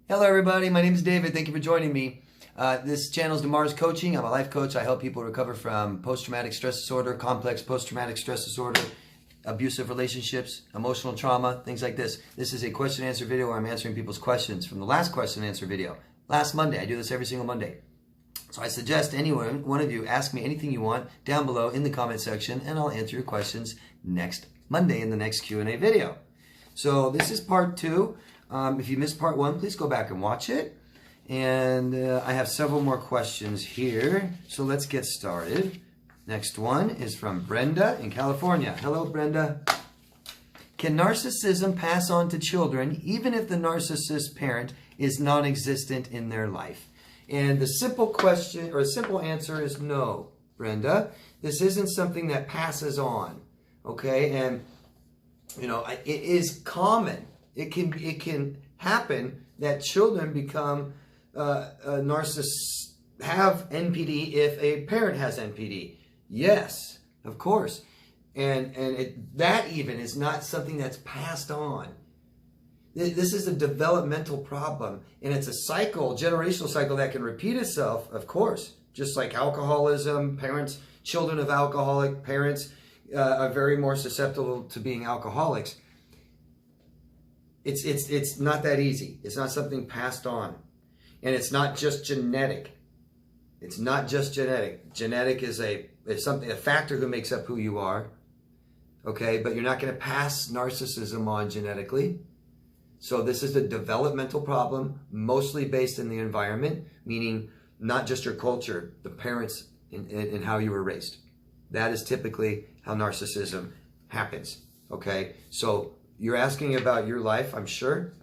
Hello everybody, my name is David. Thank you for joining me. This channel is DeMars Coaching. I'm a life coach. I help people recover from post-traumatic stress disorder, complex post-traumatic stress disorder, abusive relationships, emotional trauma, things like this. This is a question and answer video where I'm answering people's questions from the last question and answer video. Last Monday. I do this every single Monday. So I suggest one of you ask me anything you want down below in the comment section, and I'll answer your questions next Monday in the next Q&A video. So this is part 2. If you missed part 1, please go back and watch it. And I have several more questions here. So let's get started. Next one is from Brenda in California. Hello, Brenda. Can narcissism pass on to children even if the narcissist parent is non-existent in their life? And the simple question or simple answer is no, Brenda. This isn't something that passes on. Okay? And you know, it is common. It can happen that children become narcissists, have NPD if a parent has NPD. Yes, of course. And that even is not something that's passed on. This is a developmental problem, and it's a cycle, generational cycle that can repeat itself, of course. Just like alcoholism, children of alcoholic parents are very more susceptible to being alcoholics. It's not that easy. It's not something passed on. And it's not just genetic. It's not just genetic. Genetic is a factor who makes up who you are. Okay, but you're not going to pass narcissism on genetically. So this is a developmental problem, mostly based in the environment, meaning not just your culture, the parents and how you were raised. That is typically how narcissism happens. Okay, so you're asking about your life, I'm sure.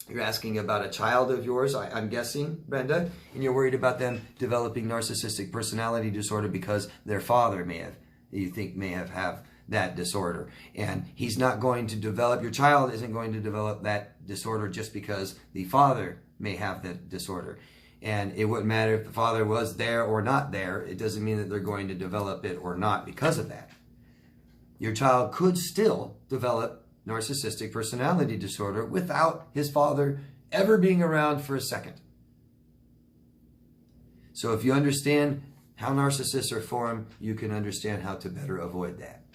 You're asking about a child of yours, I'm guessing, Brenda, and you're worried about them developing narcissistic personality disorder because their father may have that disorder. And he's not going to develop, your child isn't going to develop that disorder just because the father may have that disorder. And it wouldn't matter if the father was there or not there. It doesn't mean that they're going to develop it or not because of that. Your child could still develop narcissistic personality disorder without his father ever being around for a second. So if you understand how narcissists are formed, you can understand how to better avoid that.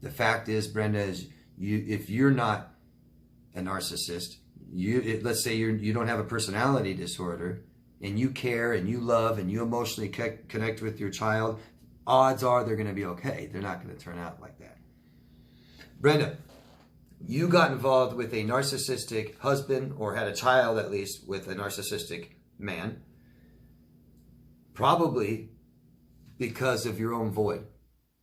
The fact is, Brenda, if you're not a narcissist, let's say you don't have a personality disorder, and you care and you love and you emotionally connect with your child, odds are they're going to be okay. They're not going to turn out like that. Brenda, you got involved with a narcissistic husband, or had a child at least with a narcissistic man, probably because of your own void,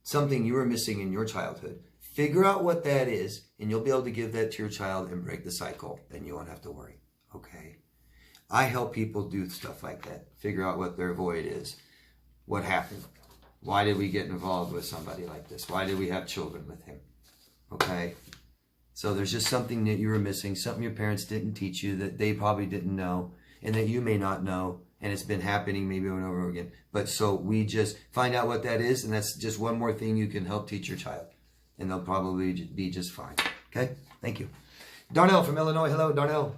something you were missing in your childhood. Figure out what that is, and you'll be able to give that to your child and break the cycle, and you won't have to worry. Okay? I help people do stuff like that, figure out what their void is. What happened? Why did we get involved with somebody like this? Why did we have children with him? Okay? So there's just something that you were missing, something your parents didn't teach you that they probably didn't know, and that you may not know, and it's been happening maybe over and over again. But so we just find out what that is, and that's just one more thing you can help teach your child, and they'll probably be just fine. Okay? Thank you. Darnell from Illinois. Hello, Darnell.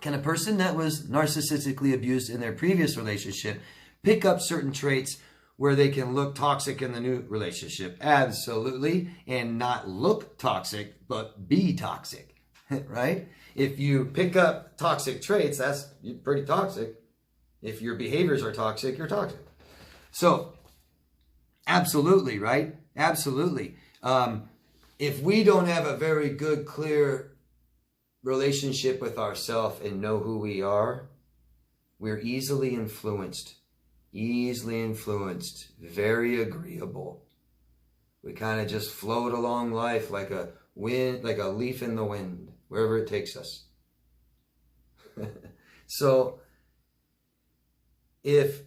Can a person that was narcissistically abused in their previous relationship pick up certain traits where they can look toxic in the new relationship? Absolutely. And not look toxic, but be toxic, right? If you pick up toxic traits, that's pretty toxic. If your behaviors are toxic, you're toxic. So, absolutely, right? Absolutely. If we don't have a very good, clear relationship with ourselves and know who we are, we're easily influenced, very agreeable. We kind of just float along life like a leaf in the wind, wherever it takes us. So if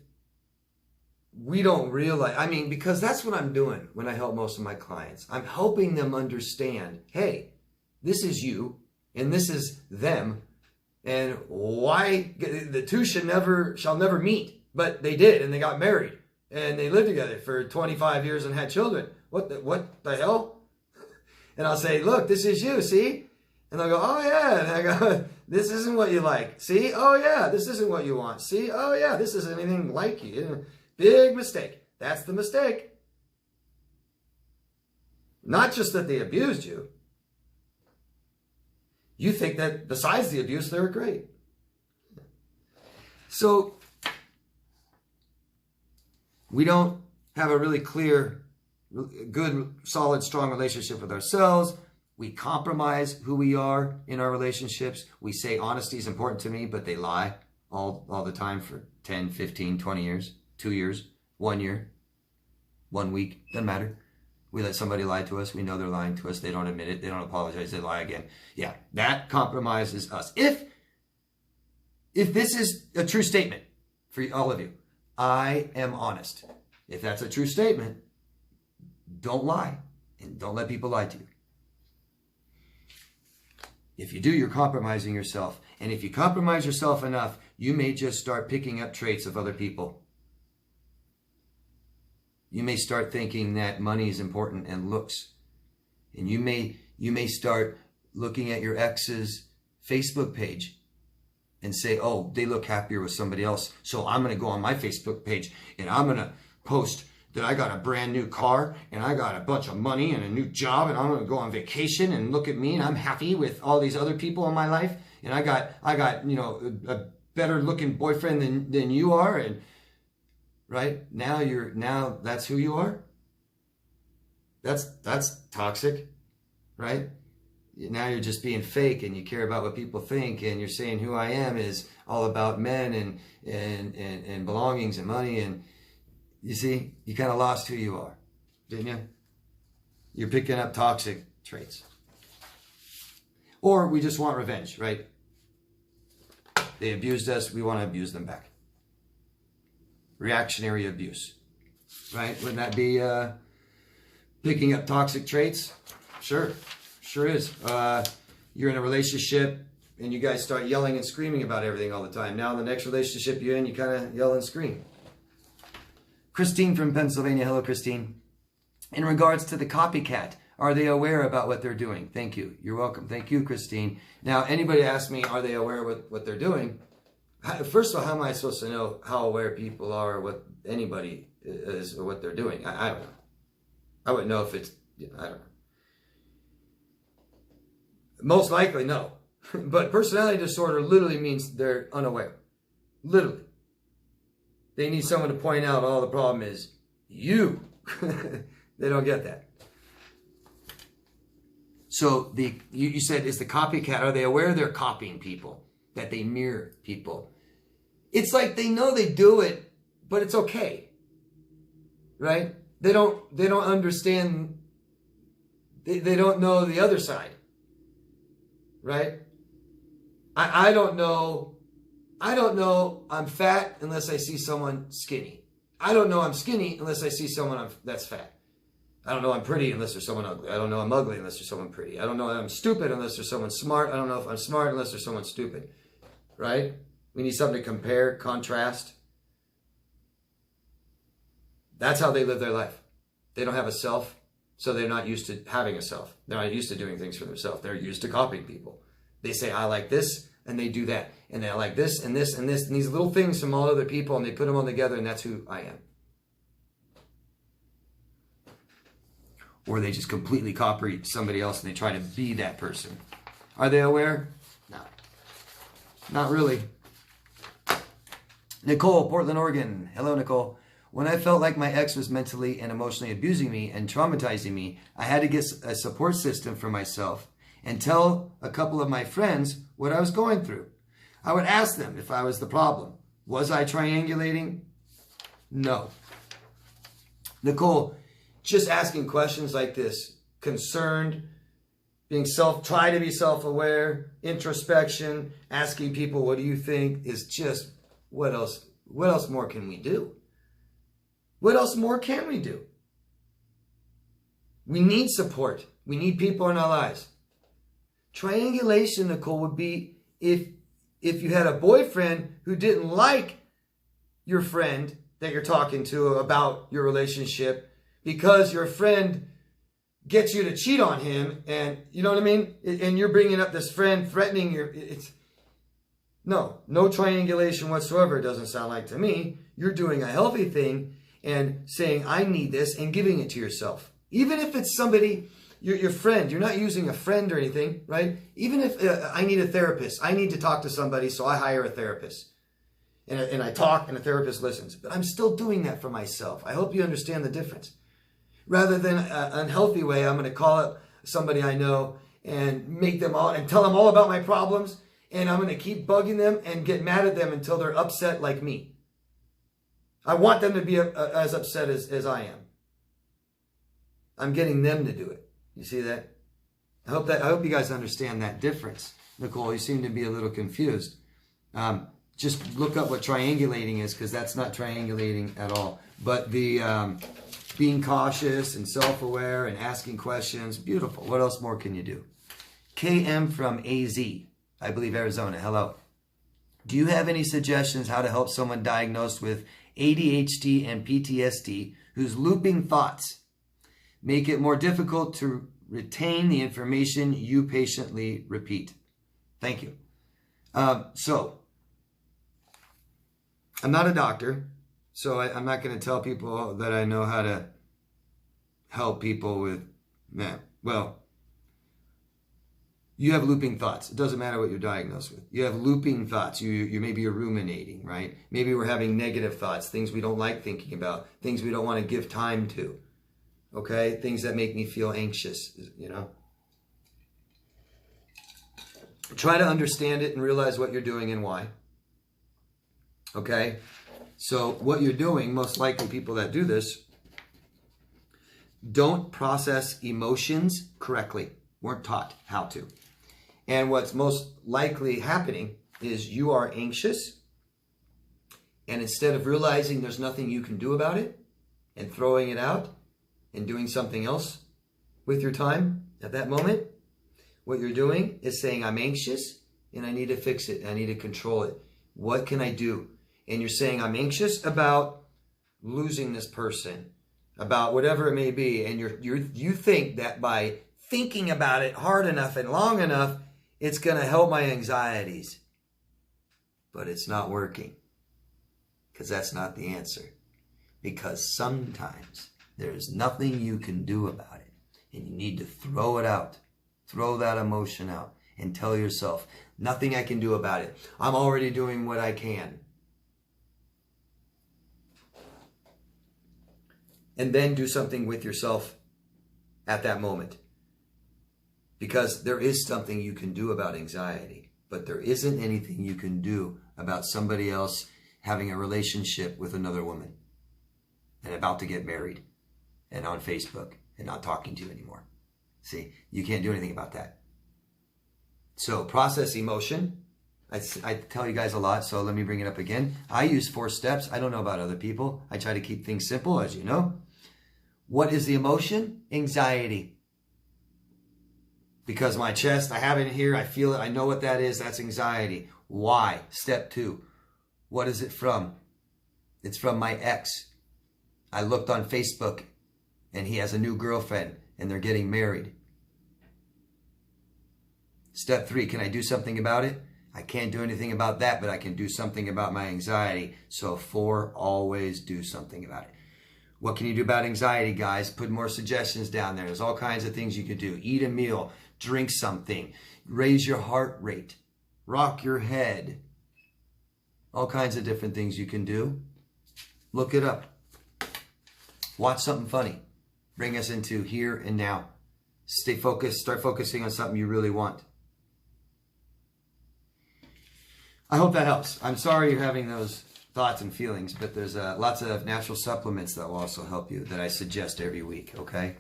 we don't realize, because that's what I'm doing when I help most of my clients. I'm helping them understand, hey, this is you, and this is them, and why the two shall never meet. But they did, and they got married, and they lived together for 25 years and had children. What the hell? And I'll say, look, this is you, see? And they'll go, oh yeah. And I go, this isn't what you like. See? Oh yeah, this isn't what you want. See? Oh yeah, this isn't anything like you. Big mistake. That's the mistake. Not just that they abused you. You think that besides the abuse, they were great. So, we don't have a really clear, good, solid, strong relationship with ourselves. We compromise who we are in our relationships. We say honesty is important to me, but they lie all the time for 10, 15, 20 years, 2 years, 1 year, 1 week, doesn't matter. We let somebody lie to us. We know they're lying to us. They don't admit it. They don't apologize. They lie again. Yeah, that compromises us. If this is a true statement for all of you, I am honest. If that's a true statement, don't lie and don't let people lie to you. If you do, you're compromising yourself. And if you compromise yourself enough, you may just start picking up traits of other people. You may start thinking that money is important and looks. And you may start looking at your ex's Facebook page and say, oh, they look happier with somebody else. So I'm going to go on my Facebook page and I'm going to post that I got a brand new car and I got a bunch of money and a new job and I'm going to go on vacation and look at me and I'm happy with all these other people in my life. And I got, a better looking boyfriend than you are. And right now that's who you are. That's toxic, right? Now you're just being fake and you care about what people think and you're saying who I am is all about men and belongings and money. And you see, you kind of lost who you are, didn't you? You're picking up toxic traits. Or we just want revenge, right? They abused us, we want to abuse them back. Reactionary abuse, right? Wouldn't that be picking up toxic traits? Sure is. You're in a relationship and you guys start yelling and screaming about everything all the time. Now the next relationship you're in, you kind of yell and scream. Christine from Pennsylvania. Hello, Christine. In regards to the copycat, are they aware about what they're doing? Thank you. You're welcome. Thank you, Christine. Now, anybody asks me, are they aware of what they're doing? First of all, how am I supposed to know how aware people are what anybody is or what they're doing? I don't know. I wouldn't know if it's, I don't know. Most likely, no. But personality disorder literally means they're unaware. Literally. They need someone to point out, the problem is you. They don't get that. So you said, is the copycat, are they aware they're copying people? That they mirror people? It's like they know they do it, but it's okay. Right? They don't understand, they don't know the other side. Right? I don't know I'm fat unless I see someone skinny. I don't know I'm skinny unless I see someone that's fat. I don't know I'm pretty unless there's someone ugly. I don't know I'm ugly unless there's someone pretty. I don't know I'm stupid unless there's someone smart. I don't know if I'm smart unless there's someone stupid. Right? We need something to compare, contrast. That's how they live their life. They don't have a self, so they're not used to having a self. They're not used to doing things for themselves. They're used to copying people. They say, I like this, and they do that. And they like this, and this, and this, and these little things from all other people, and they put them all together, and that's who I am. Or they just completely copy somebody else, and they try to be that person. Are they aware? No. Not really. Nicole, Portland, Oregon. Hello, Nicole. When I felt like my ex was mentally and emotionally abusing me and traumatizing me, I had to get a support system for myself and tell a couple of my friends what I was going through. I would ask them if I was the problem. Was I triangulating? No. Nicole, just asking questions like this, concerned, try to be self-aware, introspection, asking people, what do you think, is just, what else more can we do? What else more can we do? We need support. We need people in our lives. Triangulation, Nicole, would be if you had a boyfriend who didn't like your friend that you're talking to about your relationship because your friend gets you to cheat on him, and you know what I mean? And you're bringing up this friend threatening no triangulation whatsoever. It doesn't sound like to me. You're doing a healthy thing and saying, I need this, and giving it to yourself. Even if it's somebody, your friend, you're not using a friend or anything, right? Even if I need a therapist, I need to talk to somebody, so I hire a therapist. And I talk, and a therapist listens. But I'm still doing that for myself. I hope you understand the difference. Rather than an unhealthy way, I'm going to call up somebody I know and make them all, and tell them all about my problems. And I'm going to keep bugging them and get mad at them until they're upset like me. I want them to be as upset as I am. I'm getting them to do it. You see that? I hope you guys understand that difference. Nicole, you seem to be a little confused. Just look up what triangulating is, because that's not triangulating at all. But the being cautious and self-aware and asking questions, beautiful. What else more can you do? KM from AZ, I believe Arizona. Hello. Do you have any suggestions how to help someone diagnosed with ADHD and PTSD whose looping thoughts make it more difficult to retain the information you patiently repeat? Thank you. So, I'm not a doctor, so I'm not going to tell people that I know how to help people with, well, you have looping thoughts. It doesn't matter what you're diagnosed with. You have looping thoughts. You maybe you're ruminating, right? Maybe we're having negative thoughts, things we don't like thinking about, things we don't want to give time to, okay? Things that make me feel anxious, you know? Try to understand it and realize what you're doing and why. Okay? So what you're doing, most likely people that do this, don't process emotions correctly. Weren't taught how to. And what's most likely happening is you are anxious, and instead of realizing there's nothing you can do about it and throwing it out and doing something else with your time at that moment, what you're doing is saying, I'm anxious and I need to fix it. I need to control it. What can I do? And you're saying, I'm anxious about losing this person, about whatever it may be. And you think that by thinking about it hard enough and long enough, it's going to help my anxieties. But it's not working, because that's not the answer. Because sometimes there's nothing you can do about it, and you need to throw it out. Throw that emotion out and tell yourself, nothing I can do about it. I'm already doing what I can. And then do something with yourself at that moment. Because there is something you can do about anxiety, but there isn't anything you can do about somebody else having a relationship with another woman and about to get married and on Facebook and not talking to you anymore. See, you can't do anything about that. So process emotion. I tell you guys a lot, so let me bring it up again. I use 4 steps. I don't know about other people. I try to keep things simple, as you know. What is the emotion? Anxiety. Because my chest, I have it here, I feel it, I know what that is. That's anxiety. Why? Step 2. What is it from? It's from my ex. I looked on Facebook and he has a new girlfriend and they're getting married. Step 3, can I do something about it? I can't do anything about that, but I can do something about my anxiety. So 4, always do something about it. What can you do about anxiety, guys? Put more suggestions down there. There's all kinds of things you could do. Eat a meal, drink something, raise your heart rate, rock your head. All kinds of different things you can do. Look it up. Watch something funny. Bring us into here and now. Stay focused. Start focusing on something you really want. I hope that helps. I'm sorry you're having those thoughts and feelings, but there's lots of natural supplements that will also help you that I suggest every week, okay?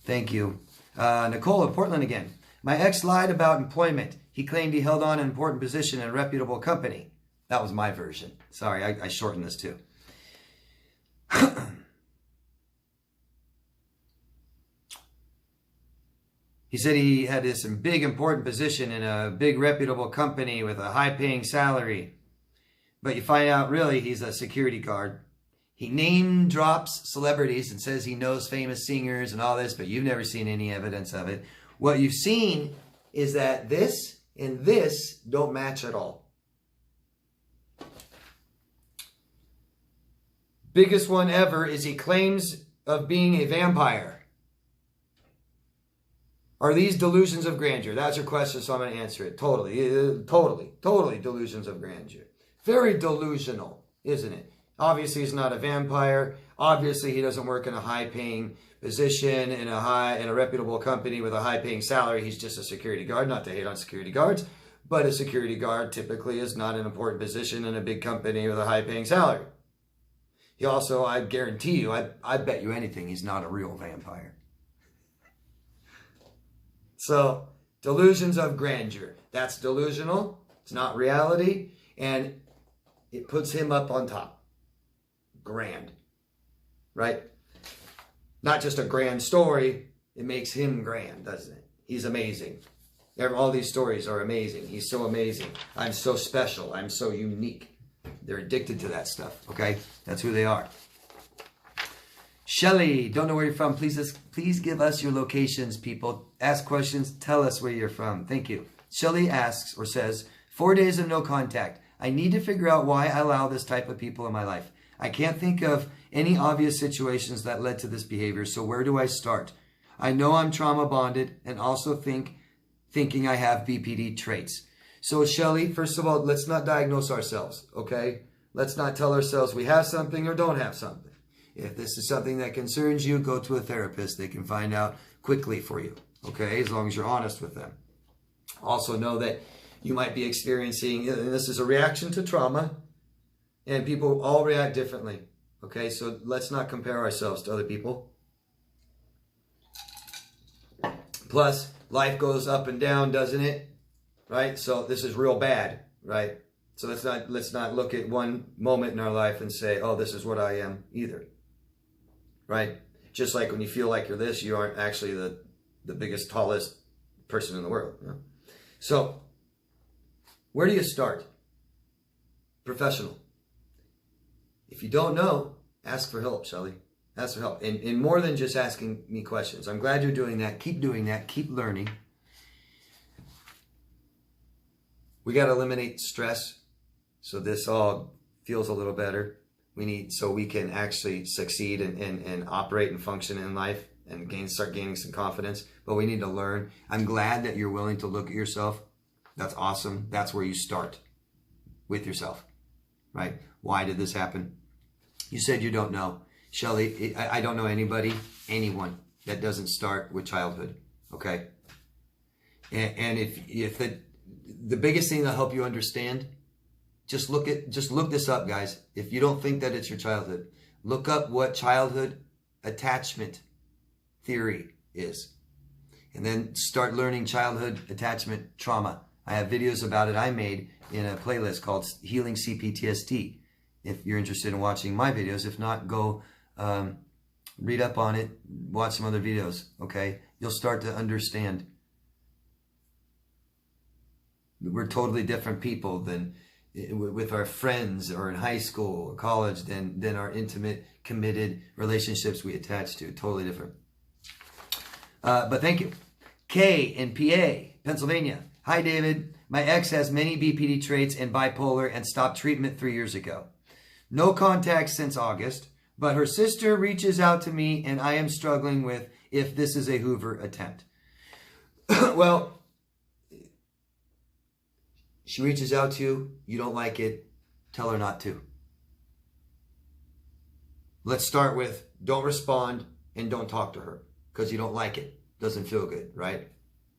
Thank you. Nicole of Portland again. My ex lied about employment. He claimed he held on an important position in a reputable company. That was my version. Sorry, I shortened this too. He said he had this big important position in a big reputable company with a high paying salary. But you find out really he's a security guard. He name drops celebrities and says he knows famous singers and all this, but you've never seen any evidence of it. What you've seen is that this and this don't match at all. Biggest one ever is he claims of being a vampire. Are these delusions of grandeur? That's your question, so I'm going to answer it. Totally delusions of grandeur. Very delusional, isn't it? Obviously, he's not a vampire. Obviously, he doesn't work in a high-paying position in a reputable company with a high-paying salary. He's just a security guard. Not to hate on security guards, but a security guard typically is not an important position in a big company with a high-paying salary. He also, I guarantee you, I bet you anything, he's not a real vampire. So, delusions of grandeur. That's delusional. It's not reality. And it puts him up on top. Grand. Right? Not just a grand story. It makes him grand, doesn't it? He's amazing. All these stories are amazing. He's so amazing. I'm so special. I'm so unique. They're addicted to that stuff, okay? That's who they are. Shelly, don't know where you're from. Please give us your locations, people. Ask questions. Tell us where you're from. Thank you. Shelly asks or says, 4 days of no contact. I need to figure out why I allow this type of people in my life. I can't think of any obvious situations that led to this behavior, so where do I start? I know I'm trauma bonded and also thinking I have BPD traits. So Shelly, first of all, let's not diagnose ourselves, okay? Let's not tell ourselves we have something or don't have something. If this is something that concerns you, go to a therapist. They can find out quickly for you, okay? As long as you're honest with them. Also know that you might be experiencing, and this is a reaction to trauma, and people all react differently, okay? So let's not compare ourselves to other people. Plus, life goes up and down, doesn't it? Right? So this is real bad, right? So let's not look at one moment in our life and say, oh, this is what I am either. Right? Just like when you feel like you're this, you aren't actually the biggest, tallest person in the world. You know? So, where do you start? Professional. If you don't know, ask for help, Shelly. Ask for help. And more than just asking me questions. I'm glad you're doing that. Keep doing that. Keep learning. We got to eliminate stress so this all feels a little better. So we can actually succeed and operate and function in life and start gaining some confidence. But we need to learn. I'm glad that you're willing to look at yourself. That's awesome. That's where you start with yourself, right? Why did this happen? You said you don't know. Shelly, I don't know anyone that doesn't start with childhood, okay? And if the biggest thing that'll help you understand, just look this up, guys. If you don't think that it's your childhood, look up what childhood attachment theory is. And then start learning childhood attachment trauma. I have videos about it I made in a playlist called Healing CPTSD. If you're interested in watching my videos, if not, go read up on it, watch some other videos, okay? You'll start to understand. We're totally different people than with our friends or in high school or college than our intimate, committed relationships we attach to. Totally different. But thank you. Kay in PA, Pennsylvania. Hi, David. My ex has many BPD traits and bipolar and stopped treatment 3 years ago. No contact since August, but her sister reaches out to me and I am struggling with if this is a Hoover attempt. Well, she reaches out to you, you don't like it, tell her not to. Let's start with don't respond and don't talk to her because you don't like it. Doesn't feel good, right?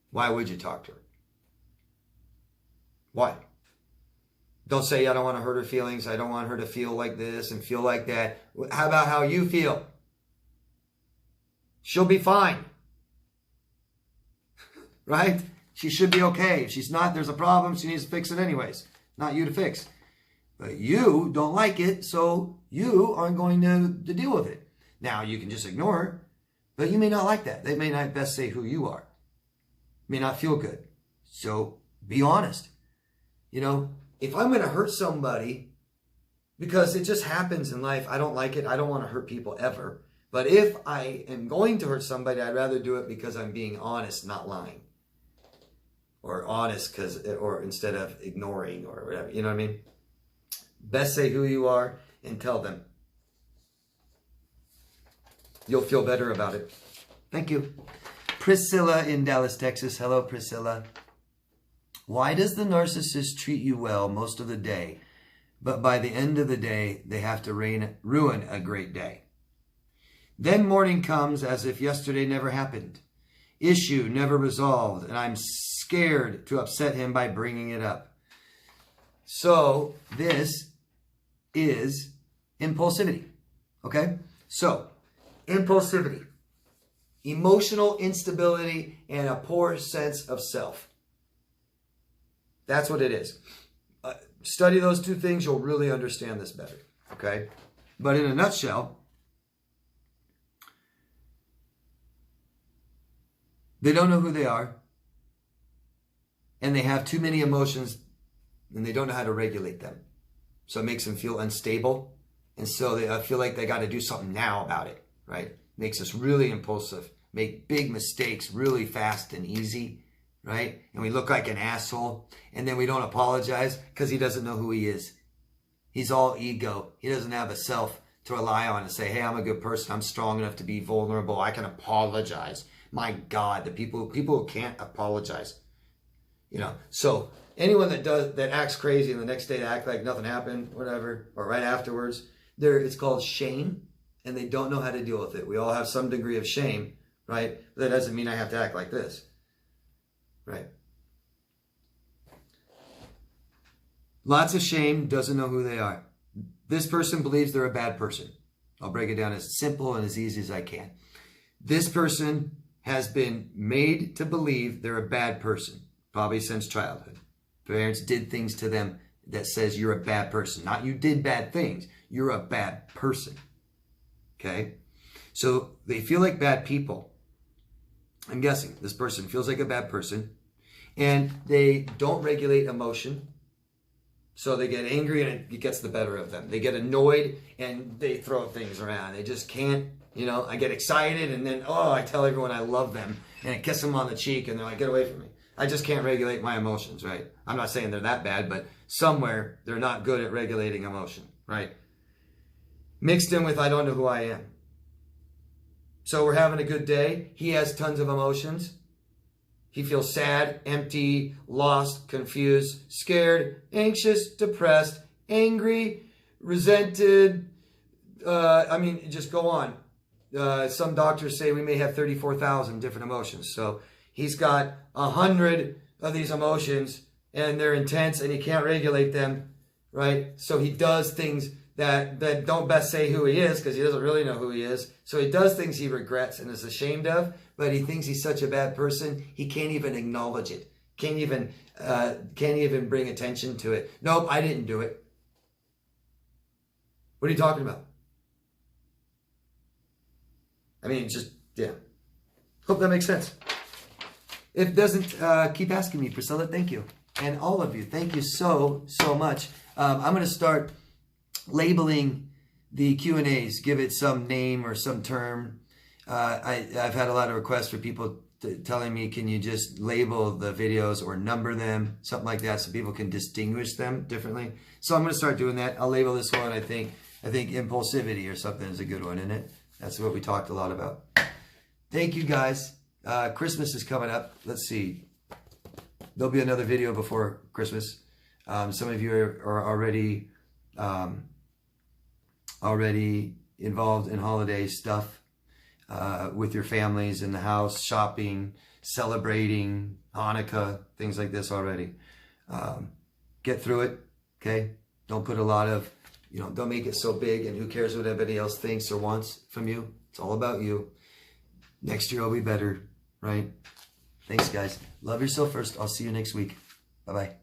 Why would you talk to her? Why? Don't say, I don't want to hurt her feelings. I don't want her to feel like this and feel like that. How about how you feel? She'll be fine. Right? She should be okay. If she's not, there's a problem. She needs to fix it anyways. Not you to fix. But you don't like it, so you aren't going to deal with it. Now, you can just ignore her, but you may not like that. They may not best say who you are. May not feel good. So be honest. You know, if I'm going to hurt somebody, because it just happens in life. I don't like it. I don't want to hurt people ever. But if I am going to hurt somebody, I'd rather do it because I'm being honest, not lying. Or honest or instead of ignoring or whatever. You know what I mean? Best say who you are and tell them. You'll feel better about it. Thank you. Priscilla in Dallas, Texas. Hello, Priscilla. Why does the narcissist treat you well most of the day, but by the end of the day, they have to ruin a great day? Then morning comes as if yesterday never happened. Issue never resolved, and I'm scared to upset him by bringing it up. So this is impulsivity, okay? So impulsivity, emotional instability, and a poor sense of self. That's what it is. Study those two things, you'll really understand this better, okay? But in a nutshell, they don't know who they are, and they have too many emotions, and they don't know how to regulate them. So it makes them feel unstable, and so they feel like they got to do something now about it, right? Makes us really impulsive, make big mistakes really fast and easy, right? And we look like an asshole, and then we don't apologize because he doesn't know who he is. He's all ego. He doesn't have a self to rely on and say, hey, I'm a good person. I'm strong enough to be vulnerable. I can apologize. My God, the people who can't apologize, you know. So anyone that acts crazy and the next day they act like nothing happened, whatever, or right afterwards, it's called shame, and they don't know how to deal with it. We all have some degree of shame, right? That doesn't mean I have to act like this, right? Lots of shame, doesn't know who they are. This person believes they're a bad person. I'll break it down as simple and as easy as I can. This person has been made to believe they're a bad person, probably since childhood. Parents did things to them that says you're a bad person. Not you did bad things. You're a bad person. Okay? So they feel like bad people. I'm guessing this person feels like a bad person, and they don't regulate emotion. So they get angry and it gets the better of them. They get annoyed and they throw things around. They just can't, you know, I get excited and then, I tell everyone I love them and I kiss them on the cheek and they're like, get away from me. I just can't regulate my emotions, right? I'm not saying they're that bad, but somewhere they're not good at regulating emotion, right? Mixed in with, I don't know who I am. So we're having a good day. He has tons of emotions. He feels sad, empty, lost, confused, scared, anxious, depressed, angry, resented. Just go on. Some doctors say we may have 34,000 different emotions. So he's got 100 of these emotions and they're intense and he can't regulate them, right? So he does things that don't best say who he is because he doesn't really know who he is. So he does things he regrets and is ashamed of, but he thinks he's such a bad person, he can't even acknowledge it. Can't even bring attention to it. Nope, I didn't do it. What are you talking about? I mean, hope that makes sense. If it doesn't, keep asking me, Priscilla. Thank you. And all of you, thank you so much. I'm going to start labeling the Q&As, give it some name or some term. I've had a lot of requests for people telling me, can you just label the videos or number them, something like that, so people can distinguish them differently. So I'm going to start doing that. I'll label this one, I think impulsivity or something is a good one, isn't it? That's what we talked a lot about. Thank you, guys. Christmas is coming up. Let's see. There'll be another video before Christmas. Some of you are already involved in holiday stuff with your families in the house, shopping, celebrating Hanukkah, things like this already. Get through it, okay? Don't put a lot of, don't make it so big and who cares what everybody else thinks or wants from you. It's all about you. Next year will be better, right? Thanks, guys. Love yourself first. I'll see you next week. Bye-bye.